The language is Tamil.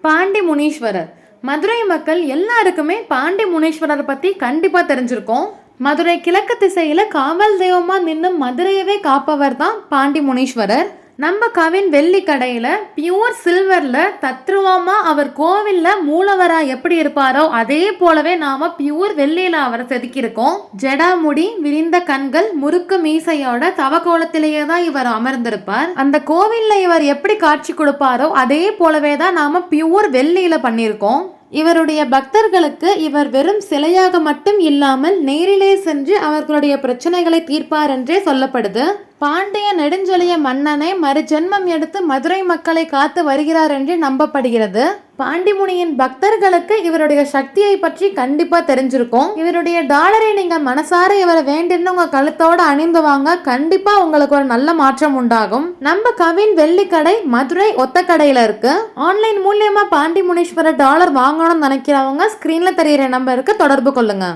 பாண்டி முனீஸ்வரர். மதுரை மக்கள் எல்லாருக்குமே பாண்டி முனீஸ்வரரை பற்றி கண்டிப்பாக தெரிஞ்சிருக்கோம். மதுரை கிழக்கு திசையில் காவல் தெய்வமாக நின்று மதுரையவே காப்பவர் தான் பாண்டி முனீஸ்வரர். நம்ம கவின் வெள்ளி கடையில் பியூர் சில்வரில் தத்ருவமாக அவர் கோவிலில் மூலவராக எப்படி இருப்பாரோ அதே போலவே நாம் பியூர் வெள்ளியில் அவரை செதுக்கியிருக்கோம். ஜடாமுடி, விரிந்த கண்கள், முறுக்கு மீசையோட தவக்கோலத்திலேயே தான் இவர் அமர்ந்திருப்பார். அந்த கோவிலில் இவர் எப்படி காட்சி கொடுப்பாரோ அதே போலவே தான் நாம் பியூர் வெள்ளியில் பண்ணியிருக்கோம். இவருடைய பக்தர்களுக்கு இவர் வெறும் சிலையாக மட்டும் இல்லாமல் நேரிலே சென்று அவர்களுடைய பிரச்சனைகளை தீர்ப்பார் என்றே சொல்லப்படுது. பாண்டிய நெடுஞ்செழிய மன்னனை மறுஜென்மம் எடுத்து மதுரை மக்களை காத்து வருகிறார் என்று நம்பப்படுகிறது. பாண்டிமுனியின் பக்தர்களுக்கு இவருடைய சக்தியை பற்றி கண்டிப்பா தெரிஞ்சிருக்கும். இவருடைய டாலரை நீங்க மனசார இவரை வேண்டின்னு உங்க கழுத்தோட அணிந்து வாங்க, கண்டிப்பா உங்களுக்கு ஒரு நல்ல மாற்றம் உண்டாகும். நம்ம கவின் வெள்ளி கடை மதுரை ஒத்த கடையில இருக்கு. ஆன்லைன் மூலியமா பாண்டி முனீஸ்வரர் டாலர் வாங்கணும்னு நினைக்கிறவங்க ஸ்கிரீன்ல தெரியிற நம்பருக்கு தொடர்பு கொள்ளுங்க.